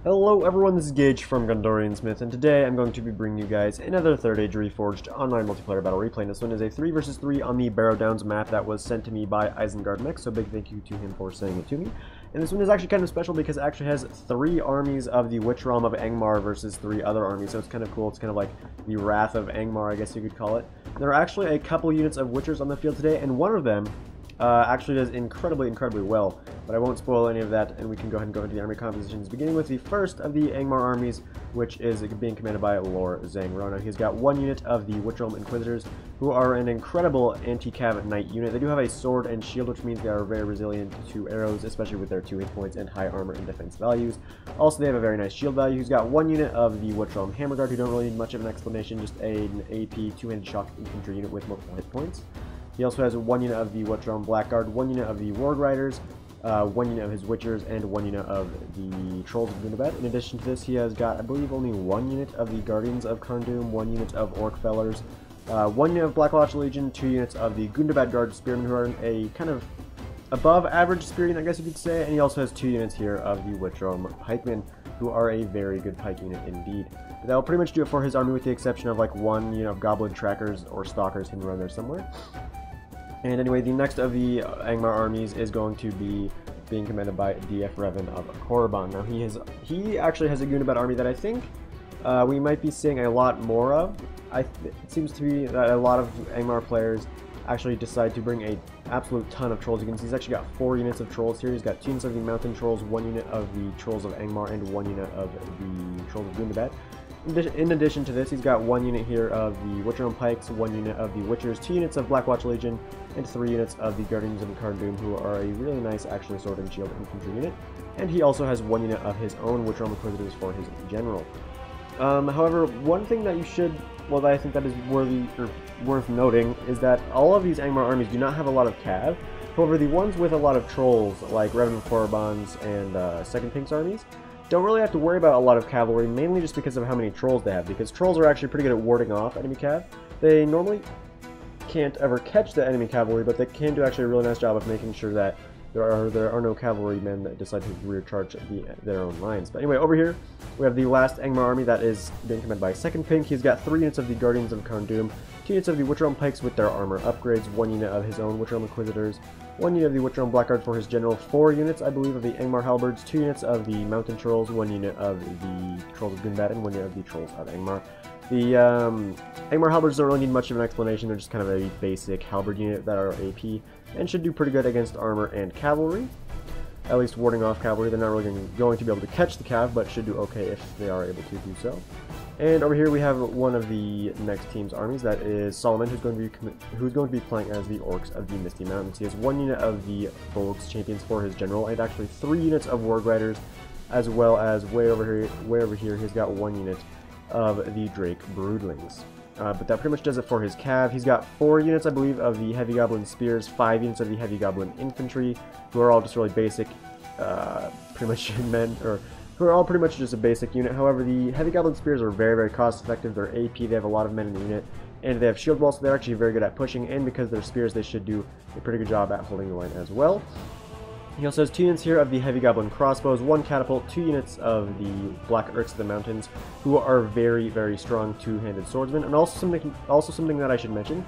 Hello everyone, this is Gage from Gondorian Smith, and today I'm going to be bringing you guys another Third Age Reforged online multiplayer battle replay. This one is a 3 versus 3 on the Barrow Downs map that was sent to me by Isengard Mech, so big thank you to him for sending it to me. And this one is actually kind of special because it actually has 3 armies of the Witch Realm of Angmar versus 3 other armies, so it's kind of cool. It's kind of like the Wrath of Angmar, I guess you could call it. There are actually a couple units of Witchers on the field today, and one of them actually does incredibly well, but I won't spoil any of that, and we can go ahead and go into the army compositions, beginning with the first of the Angmar armies, which is being commanded by Lord Zangrona. He's got 1 unit of the Witch Realm Inquisitors, who are an incredible anti-cav knight unit. They do have a sword and shield, which means they are very resilient to arrows, especially with their 2 hit points and high armor and defense values. Also, they have a very nice shield value. He's got 1 unit of the Witch Realm Hammer Guard, who don't really need much of an explanation, just an AP 2-handed shock infantry unit with multiple hit points. He also has 1 unit of the Witch Realm Blackguard, 1 unit of the Ward Riders, 1 unit of his Witchers, and 1 unit of the Trolls of Gundabad. In addition to this, he has got, I believe, only 1 unit of the Guardians of Karndum, 1 unit of Orc Fellers, 1 unit of Blackwatch Legion, 2 units of the Gundabad Guard Spearmen, who are a kind of above average spear unit, I guess you could say, and he also has 2 units here of the Witch Realm Pikemen, who are a very good pike unit indeed. But that will pretty much do it for his army, with the exception of like 1 unit of Goblin Trackers or Stalkers hidden around there somewhere. And anyway, the next of the Angmar armies is going to be being commanded by DF Revan of Korriban. Now, he actually has a Gundabad army that I think we might be seeing a lot more of. It seems to be that a lot of Angmar players actually decide to bring an absolute ton of trolls. You can see he's actually got 4 units of trolls here. He's got 2 units of the Mountain Trolls, 1 unit of the Trolls of Angmar, and 1 unit of the Trolls of Gundabad. In addition to this, he's got 1 unit here of the Witch Realm Pikes, 1 unit of the Witchers, 2 units of Blackwatch Legion, and 3 units of the Guardians of Karndum, who are a really nice, actually, sword and shield infantry unit. And he also has 1 unit of his own Witch Realm Inquisitors for his general. However, one thing that that I think that is worth noting is that all of these Angmar armies do not have a lot of cav. However, the ones with a lot of trolls, like Revan of Korriban's and Second Pink's armies, don't really have to worry about a lot of cavalry, mainly just because of how many trolls they have, because trolls are actually pretty good at warding off enemy cav. They normally can't ever catch the enemy cavalry, but they can do actually a really nice job of making sure that there are no cavalrymen that decide to rear charge their own lines. But anyway, over here we have the last Angmar army that is being commanded by Second Pink. He's got 3 units of the Guardians of Karndum, 2 units of the Witch Realm Pikes with their armor upgrades, 1 unit of his own Witch Realm Inquisitors, 1 unit of the Witch Realm Blackguard for his general, 4 units, I believe, of the Angmar Halberds, 2 units of the Mountain Trolls, 1 unit of the Trolls of Gundabad, and 1 unit of the Trolls of Angmar. The Angmar Halberds don't really need much of an explanation. They're just kind of a basic halberd unit that are AP and should do pretty good against armor and cavalry. At least warding off cavalry. They're not really going to be able to catch the cav, but should do okay if they are able to do so. And over here we have one of the next team's armies, that is Solomon, who's going to be playing as the Orcs of the Misty Mountains. He has 1 unit of the Volks Champions for his general, and actually 3 units of Ward Riders, as well as way over here he's got 1 unit of the Drake Broodlings. But that pretty much does it for his cav. He's got 4 units, I believe, of the Heavy Goblin Spears, 5 units of the Heavy Goblin Infantry, who are all just really basic, pretty much men, or who are all pretty much just a basic unit. However, the Heavy Goblin Spears are very cost effective. They're AP, they have a lot of men in the unit, and they have shield walls, so they're actually very good at pushing, and because they're spears, they should do a pretty good job at holding the line as well. He also has 2 units here of the Heavy Goblin Crossbows, 1 catapult, 2 units of the Black Urks of the Mountains, who are very strong 2-handed swordsmen. And also something that I should mention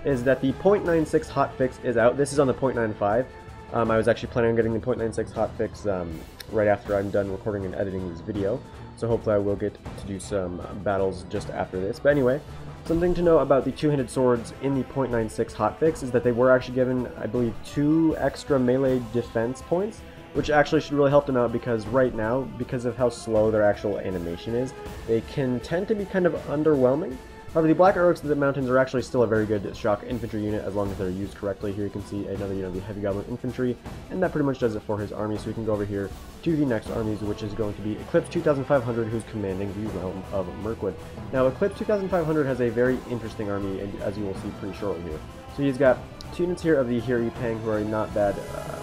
is that the .96 hotfix is out. This is on the .95. I was actually planning on getting the .96 hotfix right after I'm done recording and editing this video, so hopefully I will get to do some battles just after this. But anyway, something to know about the 2-handed swords in the .96 hotfix is that they were actually given, I believe, 2 extra melee defense points, which actually should really help them out, because right now, because of how slow their actual animation is, they can tend to be kind of underwhelming. However, the Black Urks of the Mountains are actually still a very good shock infantry unit as long as they're used correctly. Here you can see another unit of the Heavy Goblin Infantry, and that pretty much does it for his army. So we can go over here to the next armies, which is going to be Eclipse 2500, who's commanding the realm of Mirkwood. Now, Eclipse 2500 has a very interesting army, and as you will see pretty shortly here. So he's got 2 units here of the Hiri Pang, who are a not bad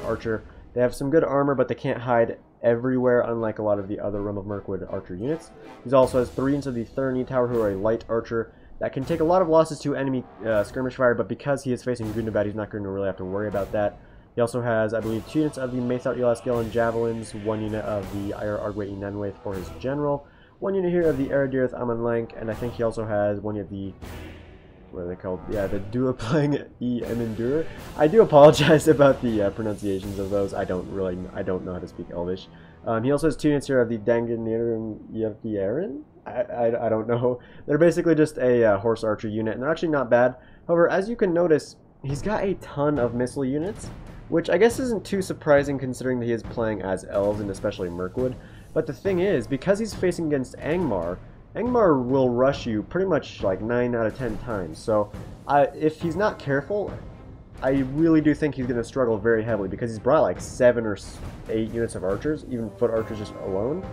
archer. They have some good armor, but they can't hide everywhere, unlike a lot of the other Realm of Mirkwood archer units. He also has 3 units of the Thurny Tower, who are a light archer. That can take a lot of losses to enemy skirmish fire, but because he is facing Gundabad, he's not going to really have to worry about that. He also has, I believe, 2 units of the Maethar Elaskil and Javelins, 1 unit of the Ire Arguet Nenweth for his general, 1 unit here of the Eradirth Amanlank, and I think he also has 1 unit of the, what are they called? Yeah, the Duaplang E Emendure. I do apologize about the pronunciations of those. I don't know how to speak Elvish. He also has 2 units here of the Danganir Yevdiaren. I don't know. They're basically just a horse archer unit, and they're actually not bad. However, as you can notice, he's got a ton of missile units, which I guess isn't too surprising considering that he is playing as elves and especially Mirkwood. But the thing is, because he's facing against Angmar, Angmar will rush you pretty much like 9 out of 10 times. So if he's not careful, I really do think he's going to struggle very heavily because he's brought like 7 or 8 units of archers, even foot archers just alone.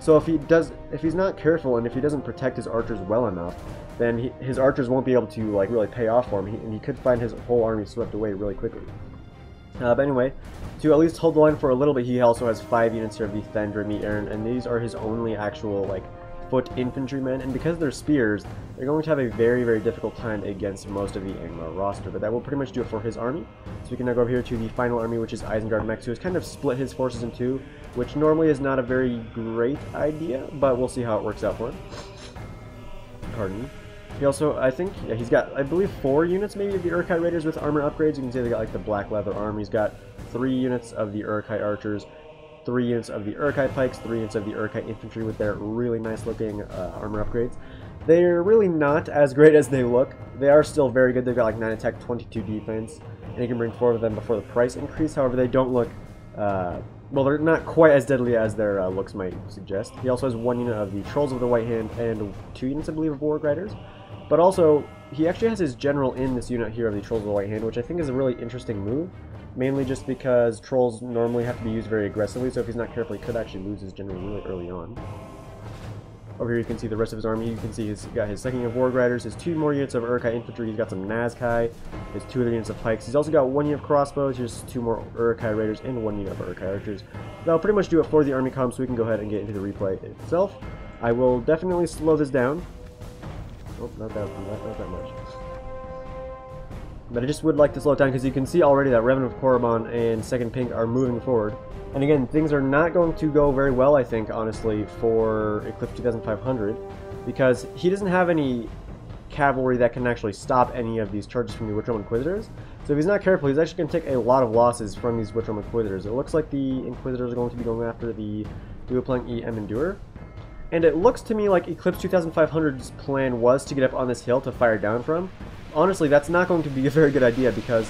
So if he's not careful and if he doesn't protect his archers well enough, then his archers won't be able to like really pay off for him, and he could find his whole army swept away really quickly. But anyway, to at least hold the line for a little bit, he also has 5 units here of the Thendra Aaron, and these are his only actual like foot infantrymen, and because they're spears, they're going to have a very, very difficult time against most of the Angmar roster, but that will pretty much do it for his army. So we can now go over here to the final army, which is Isengard Mex, who has kind of split his forces in 2, which normally is not a very great idea, but we'll see how it works out for him. Pardon me. He also, I think, yeah, he's got, I believe, 4 units maybe of the Urkai Raiders with armor upgrades. You can see they got like the black leather arm. He's got 3 units of the Urkai Archers, 3 units of the Urkai Pikes, 3 units of the Urkai Infantry with their really nice looking armor upgrades. They're really not as great as they look. They are still very good. They've got like 9 attack, 22 defense, and you can bring 4 of them before the price increase. However, they don't look, well, they're not quite as deadly as their looks might suggest. He also has 1 unit of the Trolls of the White Hand and 2 units, I believe, of War Riders. But also, he actually has his general in this unit here of the Trolls of the White Hand, which I think is a really interesting move. Mainly just because Trolls normally have to be used very aggressively, so if he's not careful, he could actually lose his general really early on. Over here you can see the rest of his army. You can see he's got his second unit of War Riders, his 2 more units of Urkai Infantry, he's got some Nazkai, his 2 other units of Pikes. He's also got 1 unit of Crossbows, here's 2 more Urkai Raiders, and 1 unit of Urkai Archers. That'll pretty much do it for the army comp, so we can go ahead and get into the replay itself. I will definitely slow this down. Oh, not that much. But I just would like to slow it down because you can see already that Revan of Korriban and Second Pink are moving forward. And again, things are not going to go very well, I think, honestly, for Eclipse 2500 because he doesn't have any cavalry that can actually stop any of these charges from the Witchrealm Inquisitors. So if he's not careful, he's actually going to take a lot of losses from these Witchrealm Inquisitors. It looks like the Inquisitors are going to be going after the Duaplang E Emendure. And it looks to me like Eclipse 2500's plan was to get up on this hill to fire down from. Honestly, that's not going to be a very good idea because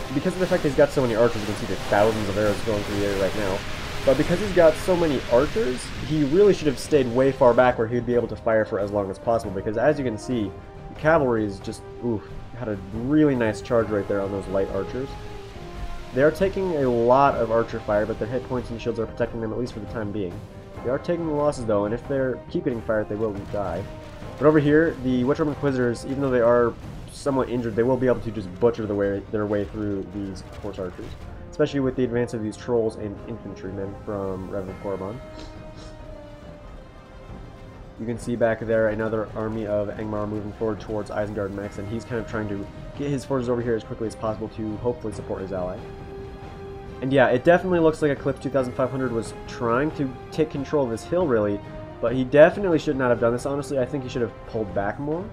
of the fact that he's got so many archers. You can see there's thousands of arrows going through the air right now. But because he's got so many archers, he really should have stayed way far back where he'd be able to fire for as long as possible. Because as you can see, the cavalry is just, oof, had a really nice charge right there on those light archers. They are taking a lot of archer fire, but their hit points and shields are protecting them at least for the time being. They are taking the losses though, and if they keep getting fired, they will die. But over here, the Witchrealm Inquisitors, even though they are somewhat injured, they will be able to just butcher their way through these horse archers. Especially with the advance of these trolls and infantrymen from Revan of Korriban. You can see back there another army of Angmar moving forward towards Isengard Mex, and he's kind of trying to get his forces over here as quickly as possible to hopefully support his ally. And yeah, it definitely looks like Eclipse 2500 was trying to take control of this hill, really, but he definitely should not have done this. Honestly, I think he should have pulled back more.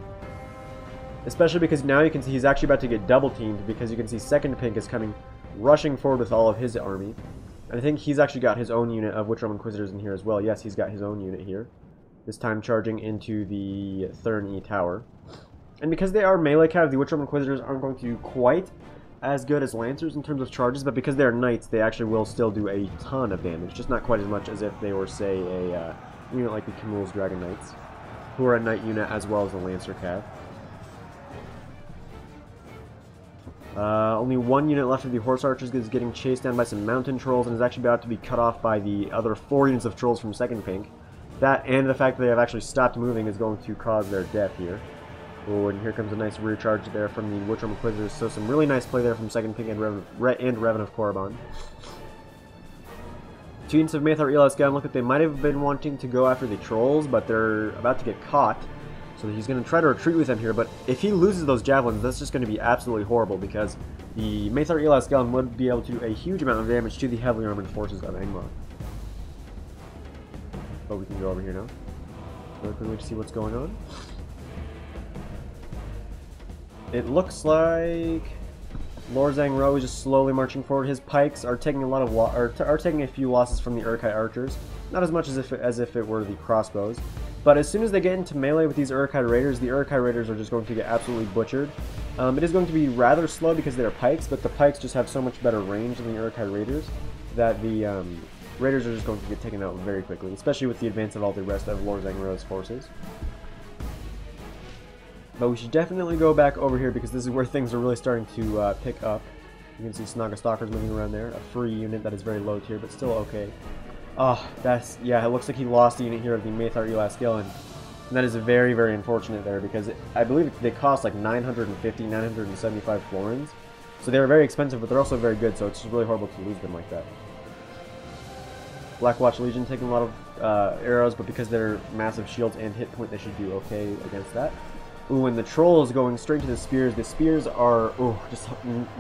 Especially because now you can see he's actually about to get double teamed, because you can see Second Pink is coming rushing forward with all of his army. And I think he's actually got his own unit of Witchrealm Inquisitors in here as well. Yes, he's got his own unit here. This time charging into the Thurn E Tower. And because they are melee cav, the Witchrealm Inquisitors aren't going to do quite as good as Lancers in terms of charges, but because they're knights, they actually will still do a ton of damage. Just not quite as much as if they were, say, a unit like the Camul's Dragon Knights, who are a knight unit as well as a Lancer cav. Only 1 unit left of the Horse Archers is getting chased down by some Mountain Trolls and is actually about to be cut off by the other 4 units of Trolls from Second Pink. That and the fact that they have actually stopped moving is going to cause their death here. Oh, and here comes a nice rear charge there from the Witchrealm Inquisitors, so some really nice play there from Second Pink and Revan of Korriban. 2 units of Maethar Elaskil look like they might have been wanting to go after the Trolls, but they're about to get caught. So he's going to try to retreat with them here, but if he loses those javelins, that's just going to be absolutely horrible because the Maethar Eli Skeleton would be able to do a huge amount of damage to the heavily armored forces of Angmar. But we can go over here now. Really quickly to see what's going on. It looks like Lord Zangro is just slowly marching forward. His pikes are taking a lot of are taking a few losses from the Urkai archers, not as much as if it were the crossbows. But as soon as they get into melee with these Urkai raiders, the Urkai raiders are just going to get absolutely butchered. It is going to be rather slow because they're pikes, but the pikes just have so much better range than the Urkai raiders that the raiders are just going to get taken out very quickly, especially with the advance of all the rest of Lord Zangro's forces. But we should definitely go back over here because this is where things are really starting to pick up. You can see Snaga Stalkers moving around there, a free unit that is very low tier, but still okay. Oh, yeah, it looks like he lost a unit here of the Maethar Eli Skeleton. And that is very, very unfortunate there because I believe they cost like 950, 975 florins. So they're very expensive, but they're also very good, so it's just really horrible to lose them like that. Blackwatch Legion taking a lot of arrows, but because they're massive shields and hit point, they should do okay against that. Ooh, and the trolls going straight to the spears. The spears are just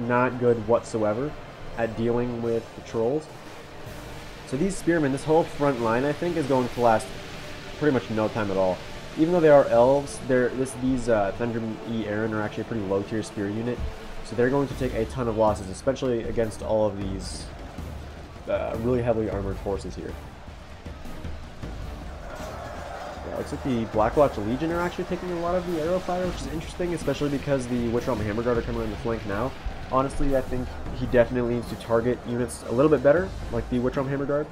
not good whatsoever at dealing with the trolls. So these spearmen, this whole front line, I think, is going to last pretty much no time at all. Even though they are elves, these Thundrum E. Aaron are actually a pretty low tier spear unit, so they're going to take a ton of losses, especially against all of these really heavily armored forces here. Looks like the Blackwatch Legion are actually taking a lot of the arrow fire, which is interesting, especially because the Witch Realm Hammer Guard are coming around the flank now. Honestly, I think he definitely needs to target units a little bit better, like the Witch Realm Hammer Guard.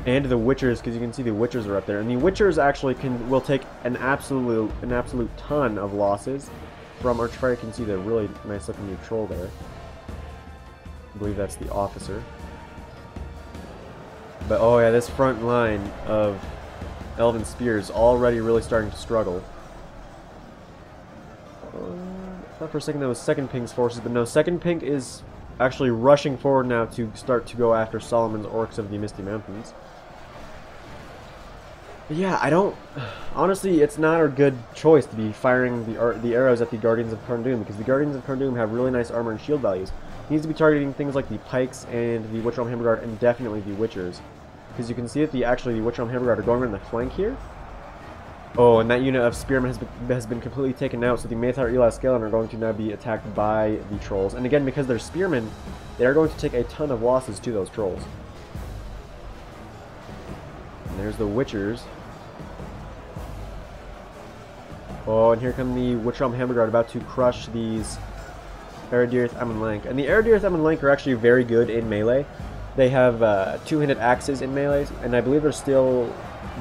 And the Witchers, because you can see the Witchers are up there. And the Witchers actually will take an absolute ton of losses from Archfire. You can see the really nice looking new troll there. I believe that's the officer. But oh yeah, this front line of Elven Spears already really starting to struggle. I thought for a second that was Second Pink's forces, but no, Second Pink is actually rushing forward now to start to go after Solomon's Orcs of the Misty Mountains. But yeah, honestly, it's not a good choice to be firing the arrows at the Guardians of Karndum, because the Guardians of Karndum have really nice armor and shield values. He needs to be targeting things like the Pikes and the Witch Realm Hammer Guard, and definitely the Witchers. Because you can see that the Witch Realm Hammer Guard are going around the flank here. Oh, and that unit of Spearmen has been completely taken out, so the Maethar Eli Skeleton are going to now be attacked by the Trolls. And again, because they're Spearmen, they are going to take a ton of losses to those Trolls. And there's the Witchers. Oh, and here come the Witch Realm Hammer Guard about to crush these Eredirth Amonlank. And the Eredirth Amonlank are actually very good in melee. They have two-handed axes in melee, and I believe they still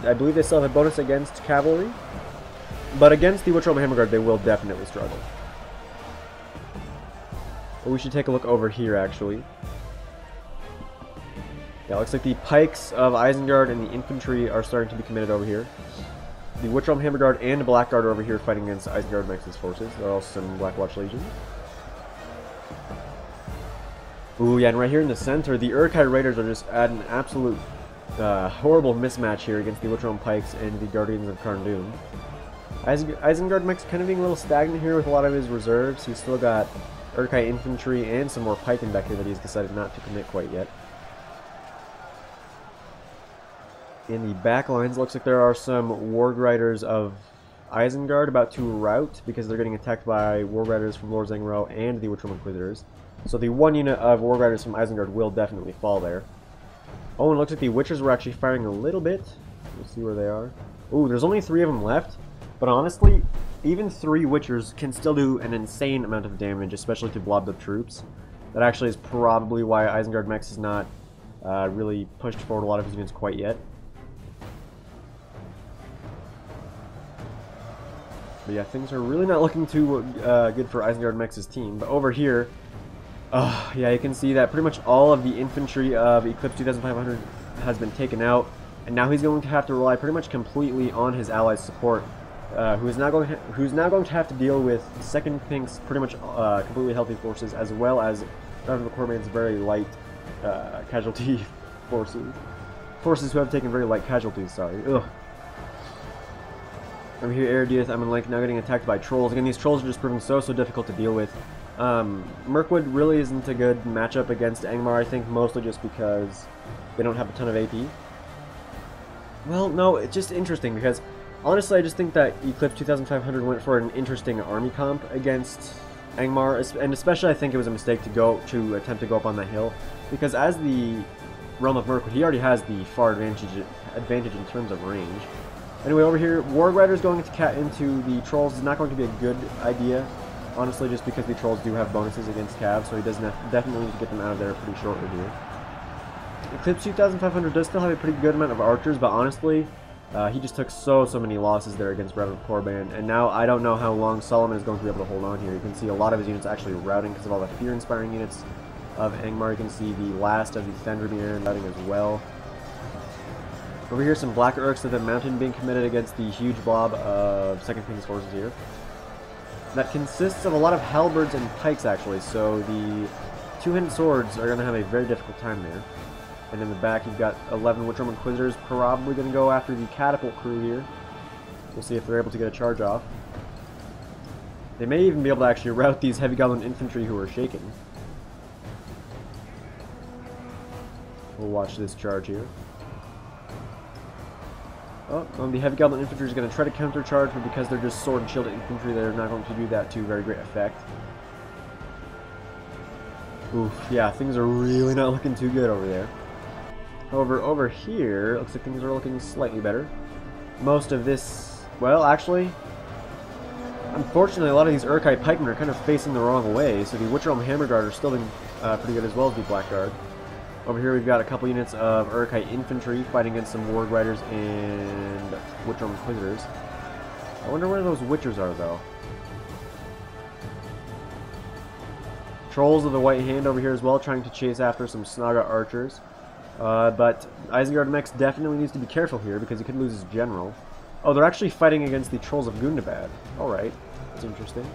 have a bonus against cavalry. But against the Witch Realm Hammer Guard, they will definitely struggle. But we should take a look over here, actually. Yeah, it looks like the Pikes of Isengard and the infantry are starting to be committed over here. The Witch Realm Hammer Guard and Blackguard are over here fighting against Isengard Max's forces. There are also some Blackwatch Legion. Ooh, yeah, and right here in the center, the Urkai Raiders are just at an absolute horrible mismatch here against the Witch Realm Pikes and the Guardians of Karndum. Isengard Mech's kind of being a little stagnant here with a lot of his reserves. He's still got Urkai Infantry and some more Pikemen back here that he's decided not to commit quite yet. In the back lines, looks like there are some Warg Riders of Isengard about to rout because they're getting attacked by Warg Riders from Lord Zangro and the Witch Realm Inquisitors. So the one unit of Warg Riders from Isengard will definitely fall there. Oh, and it looks like the Witchers were actually firing a little bit. Let's see where they are. Ooh, there's only 3 of them left. But honestly, even 3 Witchers can still do an insane amount of damage, especially to blobbed up troops. That actually is probably why Isengard Mex has not really pushed forward a lot of his units quite yet. But yeah, things are really not looking too good for Isengard Mex's team. But over here, yeah, you can see that pretty much all of the infantry of Eclipse 2500 has been taken out, and now he's going to have to rely pretty much completely on his allies' support, who's now going to have to deal with Second Pink's pretty much completely healthy forces, as well as Dragon of the Corpsman's very light casualty forces who have taken very light casualties. Sorry. Ugh. Over here, Erudith, I'm now getting attacked by trolls. Again, these trolls are just proving so difficult to deal with. Mirkwood really isn't a good matchup against Angmar, I think, mostly just because they don't have a ton of AP. Well, no, it's just interesting because, honestly, I just think that Eclipse 2500 went for an interesting army comp against Angmar, and especially I think it was a mistake to attempt to go up on that hill, because as the Realm of Mirkwood, he already has the far advantage in terms of range. Anyway, over here, Warg Riders going into the Trolls is not going to be a good idea, honestly, just because the Trolls do have bonuses against Cav, so he doesn't definitely need to get them out of there pretty shortly here. Eclipse 2500 does still have a pretty good amount of archers, but honestly, he just took so many losses there against Revenant Korban, and now I don't know how long Solomon is going to be able to hold on here. You can see a lot of his units actually routing because of all the fear-inspiring units of Angmar. You can see the last of the Thendrimir routing as well. Over here, some Black Urks of the Mountain being committed against the huge blob of Second King's forces here. That consists of a lot of halberds and pikes, actually, so the two-handed swords are going to have a very difficult time there. And in the back, you've got 11 Witchroom Inquisitors probably going to go after the Catapult crew here. We'll see if they're able to get a charge off. They may even be able to actually rout these Heavy Goblin Infantry who are shaken. We'll watch this charge here. Oh, the Heavy Goblin Infantry is going to try to countercharge, but because they're just sword and shield infantry, they're not going to do that to very great effect. Oof, yeah, things are really not looking too good over there. However, over here, looks like things are looking slightly better. Most of this, well, actually, unfortunately, a lot of these Urkai pikemen are kind of facing the wrong way, so the Witchrealm Hammer Guard are still doing pretty good as well as the Black Guard. Over here we've got a couple units of Urkai infantry fighting against some Warg Riders and Witchrealm Inquisitors. I wonder where those Witchers are, though. Trolls of the White Hand over here as well, trying to chase after some Snaga archers. But Isengard Mex definitely needs to be careful here because he could lose his general. Oh, they're actually fighting against the Trolls of Gundabad. Alright, that's interesting.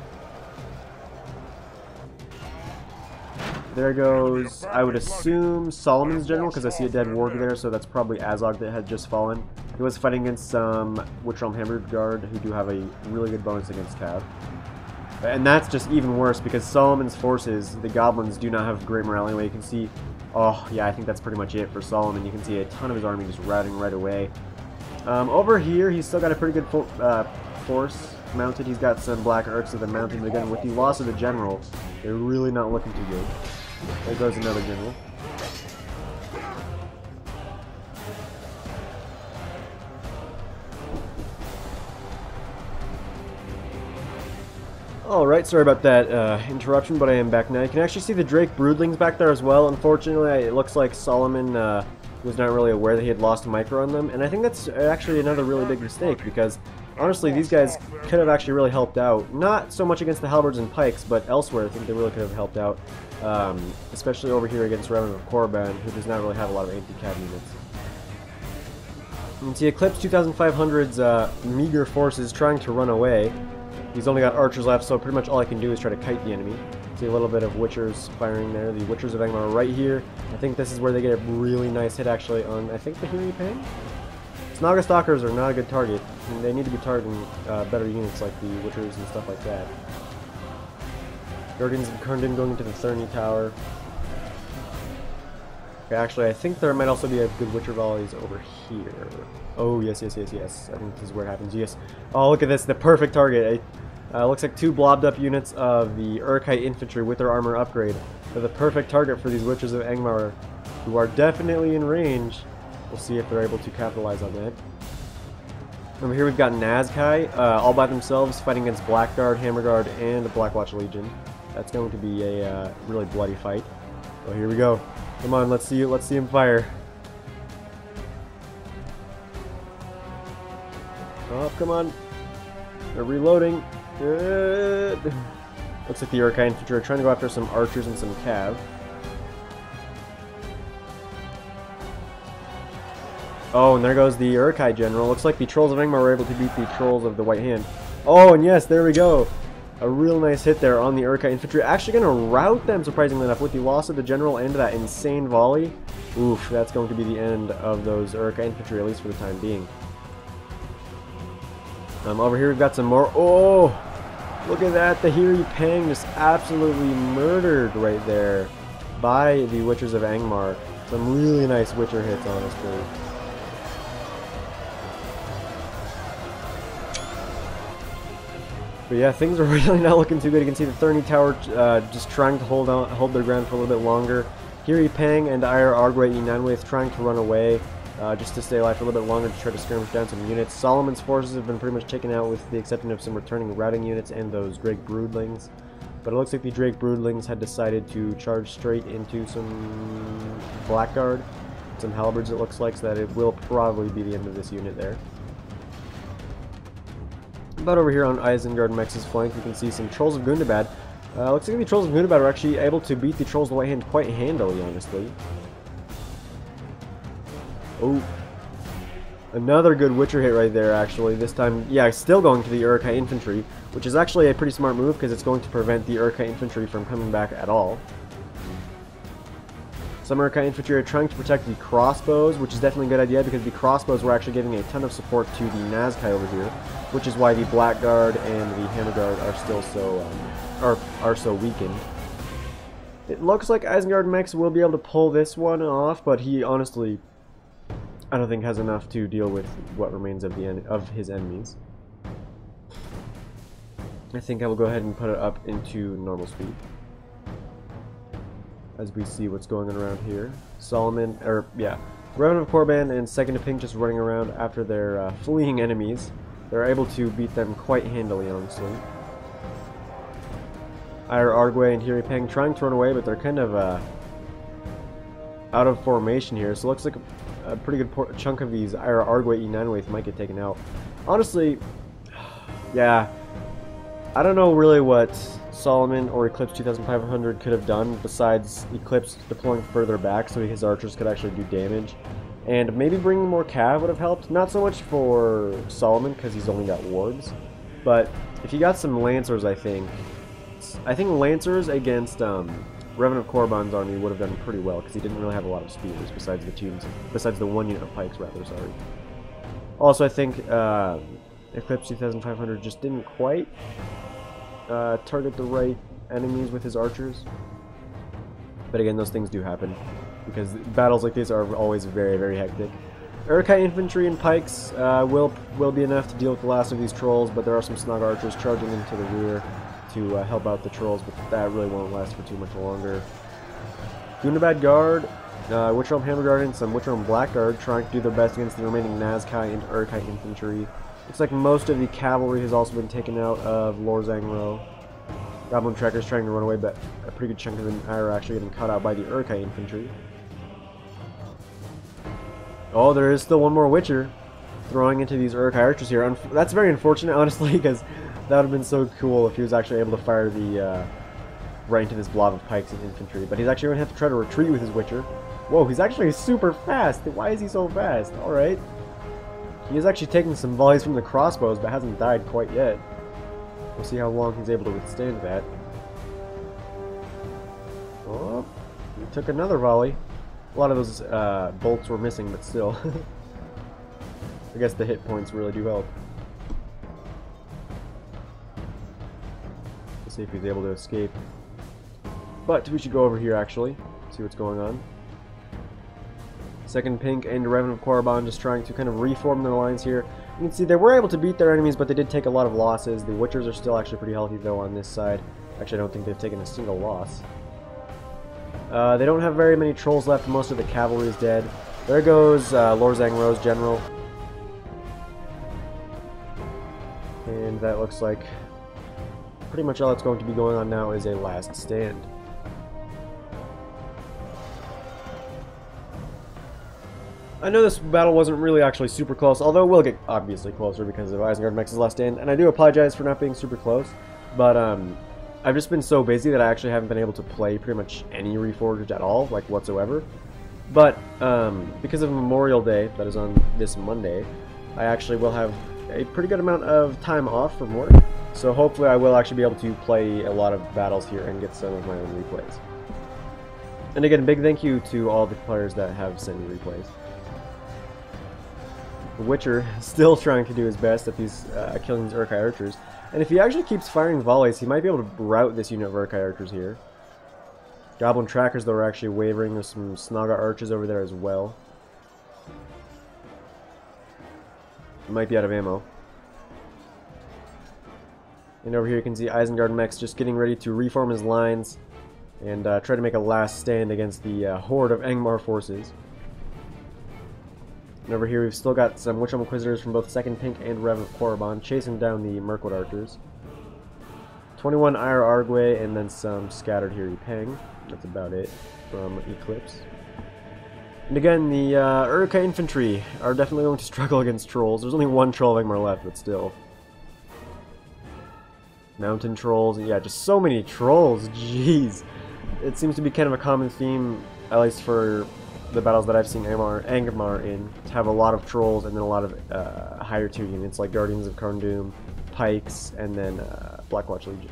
There goes, I would assume, Solomon's general, because I see a dead warg there, so that's probably Azog that had just fallen. He was fighting against some Witchrealm Hammer Guard, who do have a really good bonus against Cav. And that's just even worse, because Solomon's forces, the goblins, do not have great morale anyway. You can see, oh yeah, I think that's pretty much it for Solomon. You can see a ton of his army just routing right away. Over here, he's still got a pretty good force mounted. He's got some Black Urks of the Mountain, but again, with the loss of the general, they're really not looking too good. There goes another general. Alright, sorry about that interruption, but I am back now. You can actually see the Drake Broodlings back there as well. Unfortunately, it looks like Solomon was not really aware that he had lost micro on them, and I think that's actually another really big mistake, because honestly, these guys could have actually really helped out. Not so much against the halberds and pikes, but elsewhere I think they really could have helped out. Especially over here against Revenant of Korban, who does not really have a lot of anti-cav units. You can see Eclipse 2500's meager forces trying to run away. He's only got archers left, so pretty much all I can do is try to kite the enemy. See a little bit of Witchers firing there. The Witchers of Angmar right here. I think this is where they get a really nice hit actually on, I think, the Hiri Pain? Snaga Stalkers are not a good target. I mean, they need to be targeting better units like the Witchers and stuff like that. Guardians of Kurndin going into the Thurny Tower. Okay, actually, I think there might also be a good Witcher volleys over here. Oh, yes, yes, yes, yes. I think this is where it happens. Yes. Oh, look at this. The perfect target. Looks like two blobbed up units of the Urkai infantry with their armor upgrade. They're the perfect target for these Witches of Angmar, who are definitely in range. We'll see if they're able to capitalize on that. Over here we've got Nazkai, all by themselves, fighting against Blackguard, Hammerguard, and the Blackwatch Legion. That's going to be a really bloody fight. So here we go. Come on, let's see him fire. Oh, come on. They're reloading. Good. Looks like the Urkai infantry are trying to go after some archers and some cav. Oh, and there goes the Urkai general. Looks like the Trolls of Angmar were able to beat the Trolls of the White Hand. Oh, and yes, there we go. A real nice hit there on the Urkai infantry. Actually going to rout them, surprisingly enough, with the loss of the general and that insane volley. Oof, that's going to be the end of those Urkai infantry, at least for the time being. Over here we've got some more. Oh, look at that. The Hiri Pang just absolutely murdered right there by the Witchers of Angmar. Some really nice Witcher hits, honestly. But yeah, things are really not looking too good. You can see the Thurny Tower just trying to hold their ground for a little bit longer. Hiri Pang and Ire Arguay Inanwith trying to run away just to stay alive for a little bit longer to try to skirmish down some units. Solomon's forces have been pretty much taken out with the exception of some returning routing units and those Drake Broodlings. But it looks like the Drake Broodlings had decided to charge straight into some Blackguard, some Halberds it looks like, so that it will probably be the end of this unit there. But over here on Isengard Mex's flank, you can see some Trolls of Gundabad. Looks like the Trolls of Gundabad are actually able to beat the Trolls of the White Hand quite handily, honestly. Oh, another good Witcher hit right there, actually. This time, yeah, still going to the Uruk-hai Infantry, which is actually a pretty smart move because it's going to prevent the Uruk-hai Infantry from coming back at all. Some Uruk-hai Infantry are trying to protect the crossbows, which is definitely a good idea because the crossbows were actually giving a ton of support to the Nazkai over here, which is why the Blackguard and the Hammerguard are still so are so weakened. It looks like Isengard Mex will be able to pull this one off, but he honestly, I don't think has enough to deal with what remains of his enemies. I think I will go ahead and put it up into normal speed as we see what's going on around here. Revenant of Korban and Second to Pink just running around after their fleeing enemies. They're able to beat them quite handily, honestly. Ire Arguay and Hiri Pang trying to run away, but they're kind of out of formation here, so it looks like a pretty good chunk of these Ire Arguay E9 might get taken out. Honestly, yeah, I don't know really what Solomon or Eclipse 2500 could have done besides Eclipse deploying further back so his archers could actually do damage. And maybe bringing more cav would have helped. Not so much for Solomon because he's only got wards, but if he got some Lancers, I think Lancers against Revenant of Korban's army would have done pretty well because he didn't really have a lot of spears besides the one unit of pikes, rather. Sorry. Also, I think Eclipse 2500 just didn't quite target the right enemies with his archers. But again, those things do happen because battles like these are always very, very hectic. Uruk-hai infantry and pikes will be enough to deal with the last of these trolls, but there are some Snog archers charging into the rear to help out the trolls, but that really won't last for too much longer. Gundabad Guard, Witchrealm Hammerguard, and some Witchrealm Blackguard trying to do their best against the remaining Nazkai and Uruk-hai infantry. Looks like most of the cavalry has also been taken out of Lorzang-Ro. Goblin Trackers trying to run away, but a pretty good chunk of them are actually getting cut out by the Uruk-hai infantry. Oh, there is still one more Witcher throwing into these Uruk-hai archers here. That's very unfortunate, honestly, because that would have been so cool if he was actually able to fire the right into this blob of pikes and infantry. But he's actually going to have to try to retreat with his Witcher. Whoa, he's actually super fast. Why is he so fast? Alright. He is actually taking some volleys from the crossbows, but hasn't died quite yet. We'll see how long he's able to withstand that. Oh, he took another volley. A lot of those bolts were missing, but still. I guess the hit points really do help. Let's see if he's able to escape. But we should go over here, actually. See what's going on. Second Pink and Revenant of Korban just trying to kind of reform their lines here. You can see they were able to beat their enemies, but they did take a lot of losses. The Witchers are still actually pretty healthy, though, on this side. Actually, I don't think they've taken a single loss. They don't have very many trolls left. Most of the cavalry is dead. There goes Lorzang-Ro's general. And that looks like pretty much all that's going to be going on now is a last stand. I know this battle wasn't really actually super close, although we'll get obviously closer because of Isengard Mex's last stand, and I do apologize for not being super close, but I've just been so busy that I actually haven't been able to play pretty much any Reforged at all, like whatsoever. But because of Memorial Day, that is on this Monday, I actually will have a pretty good amount of time off from work, so hopefully I will actually be able to play a lot of battles here and get some of my own replays. And again, big thank you to all the players that have sent me replays. The Witcher still trying to do his best if he's killing these Urkai archers. And if he actually keeps firing volleys, he might be able to rout this unit of Urkai archers here. Goblin trackers, though, are actually wavering. There's some Snaga archers over there as well. He might be out of ammo. And over here you can see Isengard mechs just getting ready to reform his lines and try to make a last stand against the horde of Angmar forces. And over here we've still got some Witch Inquisitors from both 2nd Pink and Rev of Korriban chasing down the Mirkwood archers. 21 Ire Argue and then some scattered here Peng. That's about it from Eclipse. And again, the Urkai infantry are definitely going to struggle against trolls. There's only one troll of Angmar left, but still. Mountain trolls, yeah, just so many trolls, jeez. It seems to be kind of a common theme, at least for the battles that I've seen Angmar in, to have a lot of trolls and then a lot of higher tier units like Guardians of Karndum, Pikes, and then Blackwatch Legion.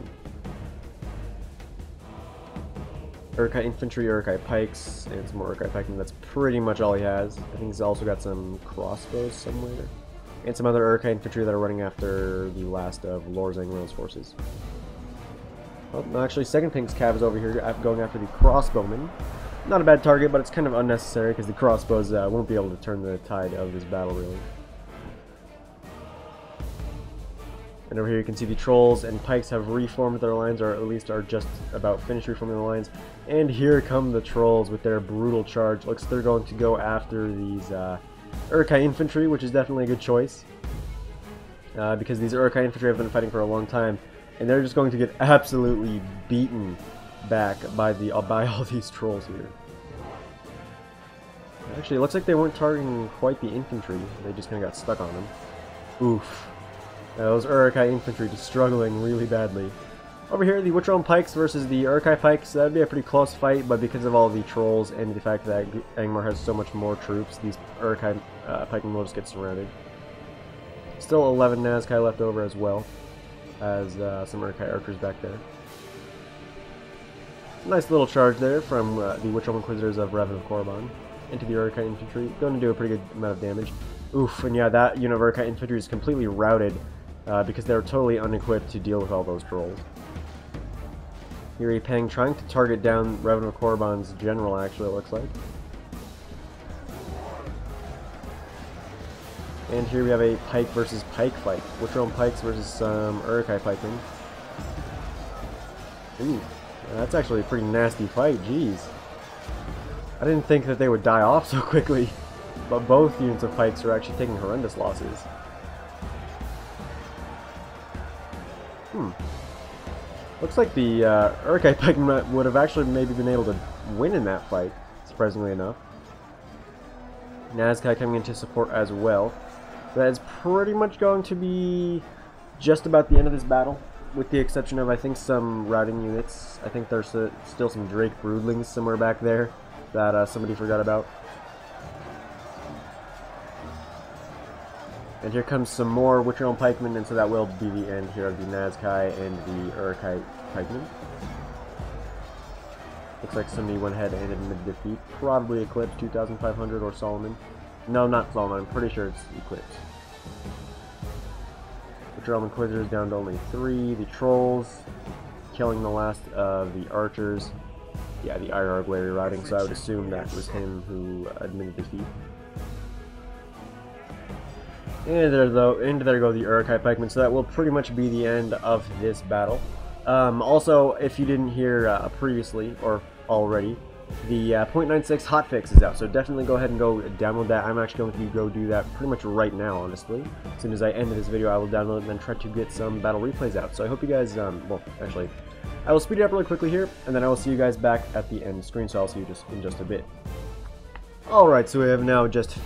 Urkai infantry, Urkai pikes, and some more Urkai pikemen. That's pretty much all he has. I think he's also got some crossbows somewhere. And some other Urkai infantry that are running after the last of Lord Zangril's forces. Well, no, actually, 2nd Pink's cav is over here going after the crossbowmen. Not a bad target, but it's kind of unnecessary because the crossbows won't be able to turn the tide of this battle, really. And over here you can see the trolls and pikes have reformed their lines, or at least are just about finished reforming the lines. And here come the trolls with their brutal charge. Looks like they're going to go after these Urkai infantry, which is definitely a good choice. Because these Urkai infantry have been fighting for a long time, and they're just going to get absolutely beaten back by all these trolls here. Actually, it looks like they weren't targeting quite the infantry. They just kind of got stuck on them. Oof. Those Urkai infantry just struggling really badly. Over here, the Witchrealm Pikes versus the Urkai Pikes. That would be a pretty close fight, but because of all the trolls and the fact that Angmar has so much more troops, these Urkai pikemen will just get surrounded. Still 11 Nazkai left over as well as some Urkai archers back there. Nice little charge there from the Witchrealm Inquisitors of Rev of Korriban into the Urkai infantry. Going to do a pretty good amount of damage. Oof, and yeah, that unit of Urkai infantry is completely routed because they're totally unequipped to deal with all those trolls. Here Peng trying to target down Rev of Korriban's general, actually, it looks like. And here we have a Pike versus Pike fight. Witchrealm Pikes versus some Urkai pikemen. Ooh, that's actually a pretty nasty fight, jeez. I didn't think that they would die off so quickly, but both units of Pikes are actually taking horrendous losses. Looks like the Urkai pikemen would have actually maybe been able to win in that fight, surprisingly enough. Nazkai coming in to support as well. That is pretty much going to be just about the end of this battle, with the exception of, I think, some routing units. I think there's still some Drake Broodlings somewhere back there that somebody forgot about. And here comes some more Witchrealm pikemen, and so that will be the end here of the Nazkai and the Urkai pikemen. Looks like somebody went ahead and admitted defeat. Probably Eclipse 2500 or Solomon. No, not Solomon. I'm pretty sure it's Eclipse. Witchrealm Inquisitors down to only 3. The Trolls killing the last of the Archers. Yeah, the Ire Argue rerouting, so I would assume that was him who admitted defeat. And there go the Urkai pikemen, so that will pretty much be the end of this battle. Also, if you didn't hear previously, or already, the 0.96 hotfix is out, so definitely go ahead and go download that. I'm actually going to go do that pretty much right now, honestly. As soon as I end this video, I will download it and then try to get some battle replays out. So I hope you guys, well, actually, I will speed it up really quickly here, and then I will see you guys back at the end screen, so I'll see you in just a bit. Alright, so we have now just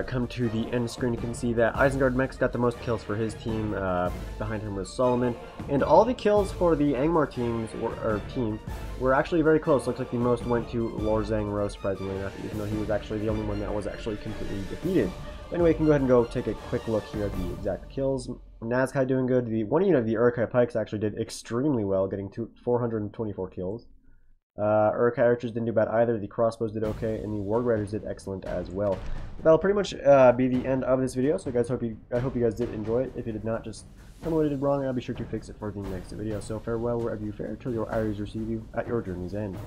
come to the end screen. You can see that Isengard Mech's got the most kills for his team. Behind him was Solomon. And all the kills for the Angmar team were actually very close. Looks like the most went to Lord Zangril's, surprisingly enough, even though he was actually the only one that was actually completely defeated. But anyway, you can go ahead and go take a quick look here at the exact kills. Nazkai doing good. The one unit of the Urkai Pikes actually did extremely well, getting 424 kills. Uruk archers didn't do bad either. The crossbows did okay, and the warg riders did excellent as well. That'll pretty much be the end of this video. So, guys, I hope you guys did enjoy it. If you did not, just tell me what I did wrong, and I'll be sure to fix it for the next video. So, farewell wherever you fare, till your arrows receive you at your journey's end.